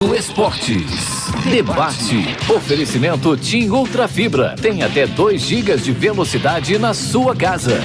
Esportes. Debate. Oferecimento TIM Ultra Fibra. Tem até 2 GB de velocidade na sua casa.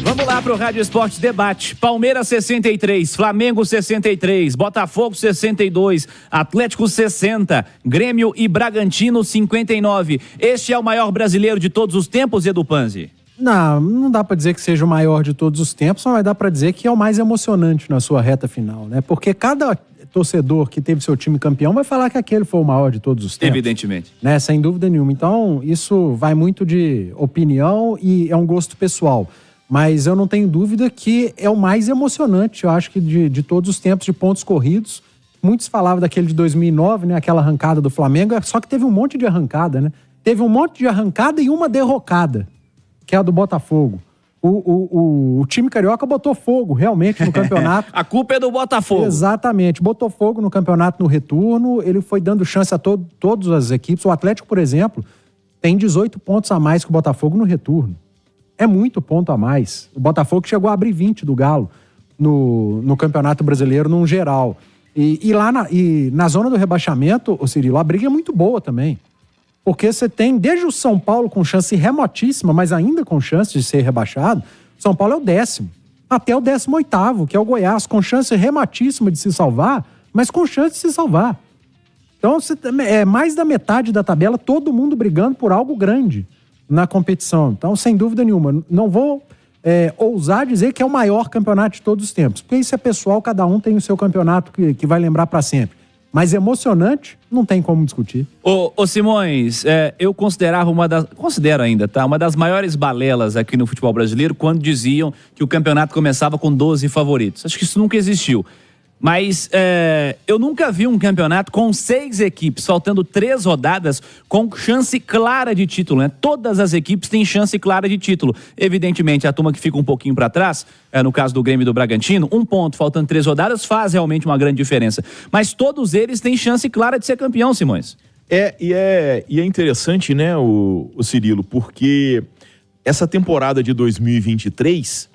Vamos lá pro Rádio Esportes Debate. Palmeiras 63, Flamengo 63, Botafogo 62, Atlético 60, Grêmio e Bragantino 59. Este é o maior brasileiro de todos os tempos, Edu Panzi? Não dá pra dizer que seja o maior de todos os tempos, mas dá pra dizer que é o mais emocionante na sua reta final, né? Porque cada torcedor que teve seu time campeão vai falar que aquele foi o maior de todos os tempos. Evidentemente. Né? Sem dúvida nenhuma. Então, isso vai muito de opinião e é um gosto pessoal. Mas eu não tenho dúvida que é o mais emocionante, eu acho que de todos os tempos de pontos corridos. Muitos falavam daquele de 2009, né? Aquela arrancada do Flamengo, só que teve um monte de arrancada, né? Teve um monte de arrancada e uma derrocada, que é a do Botafogo. O time carioca botou fogo, realmente, no campeonato. A culpa é do Botafogo. Exatamente. Botou fogo no campeonato no retorno. Ele foi dando chance a todas as equipes. O Atlético, por exemplo, tem 18 pontos a mais que o Botafogo no retorno. É muito ponto a mais. O Botafogo chegou a abrir 20 do Galo no Campeonato Brasileiro, num geral. E lá na zona do rebaixamento, ô Cirilo, a briga é muito boa também. Porque você tem, desde o São Paulo com chance remotíssima, mas ainda com chance de ser rebaixado, São Paulo é o 10º, até o 18º, que é o Goiás, com chance remotíssima de se salvar, mas com chance de se salvar. Então, é mais da metade da tabela, todo mundo brigando por algo grande na competição. Então, sem dúvida nenhuma, não vou ousar dizer que é o maior campeonato de todos os tempos, porque isso é pessoal, cada um tem o seu campeonato que vai lembrar para sempre. Mas emocionante, não tem como discutir. Ô Simões, eu considero ainda, tá? Uma das maiores balelas aqui no futebol brasileiro quando diziam que o campeonato começava com 12 favoritos. Acho que isso nunca existiu. Mas eu nunca vi um campeonato com 6 equipes, faltando 3 rodadas, com chance clara de título, né? Todas as equipes têm chance clara de título. Evidentemente, a turma que fica um pouquinho para trás, no caso do Grêmio e do Bragantino, 1 ponto, faltando 3 rodadas, faz realmente uma grande diferença. Mas todos eles têm chance clara de ser campeão, Simões. E é interessante, né, o Cirilo, porque essa temporada de 2023,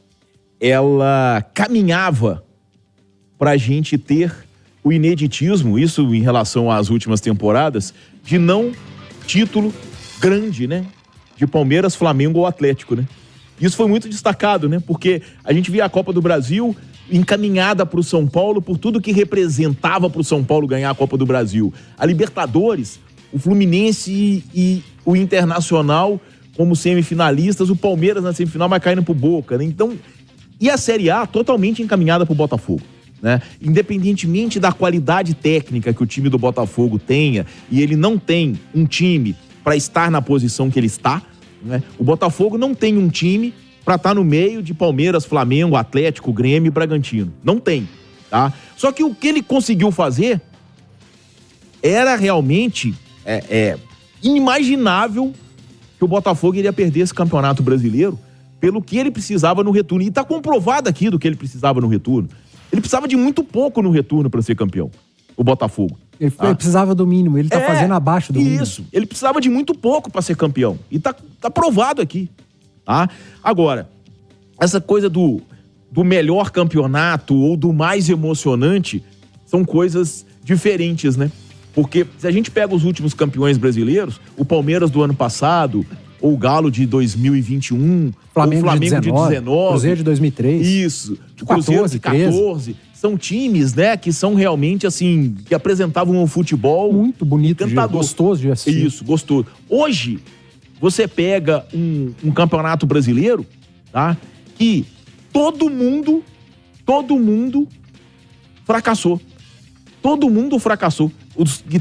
ela caminhava para a gente ter o ineditismo, isso em relação às últimas temporadas, de não título grande, né? De Palmeiras, Flamengo ou Atlético, né? Isso foi muito destacado, né? Porque a gente via a Copa do Brasil encaminhada para o São Paulo por tudo que representava para o São Paulo ganhar a Copa do Brasil. A Libertadores, o Fluminense e o Internacional como semifinalistas, o Palmeiras na semifinal vai caindo pro Boca, né? Então, e a Série A totalmente encaminhada pro Botafogo, né? Independentemente da qualidade técnica que o time do Botafogo tenha, e ele não tem um time para estar na posição que ele está, né? O Botafogo não tem um time para estar no meio de Palmeiras, Flamengo, Atlético, Grêmio e Bragantino. Não tem, tá? Só que o que ele conseguiu fazer era realmente inimaginável que o Botafogo iria perder esse campeonato brasileiro pelo que ele precisava no retorno. E está comprovado aqui do que ele precisava no retorno. Ele precisava de muito pouco no retorno para ser campeão, o Botafogo. Ele precisava do mínimo, ele tá fazendo abaixo do mínimo. Isso, ele precisava de muito pouco para ser campeão. E tá provado aqui, tá? Agora, essa coisa do melhor campeonato ou do mais emocionante são coisas diferentes, né? Porque se a gente pega os últimos campeões brasileiros, o Palmeiras do ano passado, ou o Galo de 2021, Flamengo de 19, Cruzeiro de 2003. Isso, o Cruzeiro de 14. São times, né, que são realmente, assim, que apresentavam um futebol muito bonito, gostoso de assistir. Isso, gostoso. Hoje, você pega um campeonato brasileiro, tá, que todo mundo fracassou. Todo mundo fracassou. Os que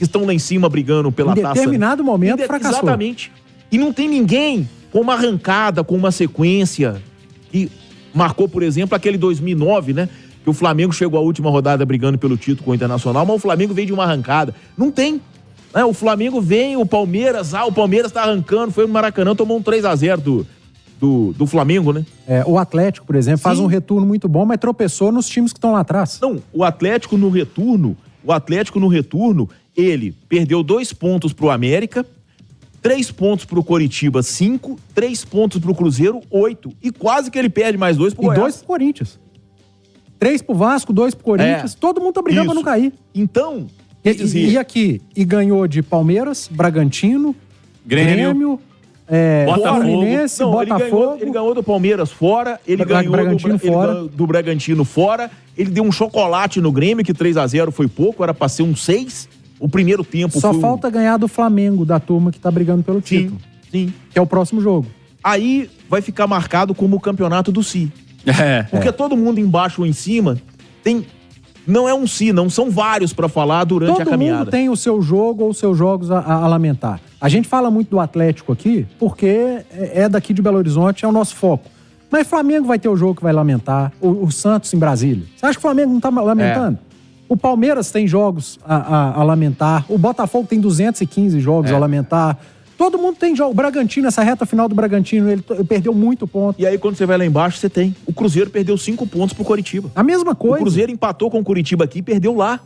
estão lá em cima brigando pela taça. Em determinado momento fracassou. Exatamente. E não tem ninguém com uma arrancada, com uma sequência que marcou, por exemplo, aquele 2009, né? Que o Flamengo chegou à última rodada brigando pelo título com o Internacional, mas o Flamengo veio de uma arrancada. Não tem. Né? O Flamengo vem, o Palmeiras tá arrancando, foi no Maracanã, tomou um 3-0 do Flamengo, né? O Atlético, por exemplo, faz um retorno muito bom, mas tropeçou nos times que estão lá atrás. Não, o Atlético no retorno, ele perdeu 2 pontos pro América, 3 pontos pro Coritiba, 5, 3 pontos pro Cruzeiro, 8. E quase que ele perde mais 2 pro Goiás. E 2 pro Corinthians. 3 pro Vasco, 2 pro Corinthians. Todo mundo tá brigando pra não cair. Então, E aqui, e ganhou de Palmeiras, Bragantino, Grêmio Botafogo. Fluminense, Não, Botafogo. ele ganhou do Palmeiras fora, ele ganhou Bragantino ele fora. ganhou do Bragantino fora, ele deu um chocolate no Grêmio, que 3-0 foi pouco, era pra ser um 6. O primeiro tempo Só foi falta ganhar do Flamengo, da turma que tá brigando pelo título. Sim. Que é o próximo jogo. Aí vai ficar marcado como o campeonato do Si. Porque todo mundo embaixo ou em cima tem... Não é um Si, não são vários pra falar durante a Todo caminhada. mundo tem o seu jogo ou os seus jogos a lamentar. A gente fala muito do Atlético aqui, porque é daqui de Belo Horizonte, é o nosso foco. Mas o Flamengo vai ter o jogo que vai lamentar. O Santos em Brasília. Você acha que o Flamengo não tá lamentando? O Palmeiras tem jogos a lamentar. O Botafogo tem 215 jogos a lamentar. Todo mundo tem jogo. O Bragantino, essa reta final do Bragantino, ele perdeu muito ponto. E aí, quando você vai lá embaixo, você tem. O Cruzeiro perdeu 5 pontos pro Coritiba. A mesma coisa. O Cruzeiro empatou com o Coritiba aqui e perdeu lá.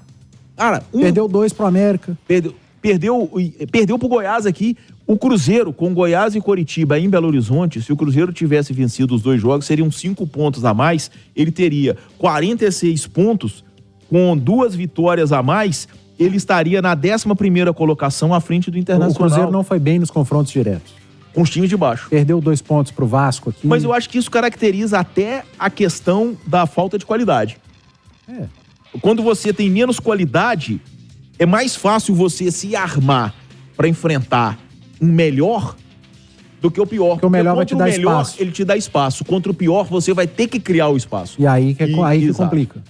Cara, Perdeu 2 pro América. Perdeu pro Goiás aqui. O Cruzeiro, com Goiás e Coritiba em Belo Horizonte, se o Cruzeiro tivesse vencido os 2 jogos, seriam 5 pontos a mais. Ele teria 46 pontos, com 2 vitórias a mais. Ele estaria na 11ª colocação à frente do Internacional. O Cruzeiro não foi bem nos confrontos diretos. Com os times de baixo. Perdeu 2 pontos pro Vasco aqui. Mas eu acho que isso caracteriza até a questão da falta de qualidade. Quando você tem menos qualidade, é mais fácil você se armar para enfrentar um melhor do que o pior. Porque o melhor vai te dar espaço. Ele te dá espaço. Contra o pior, você vai ter que criar o espaço. E aí que Exato. complica.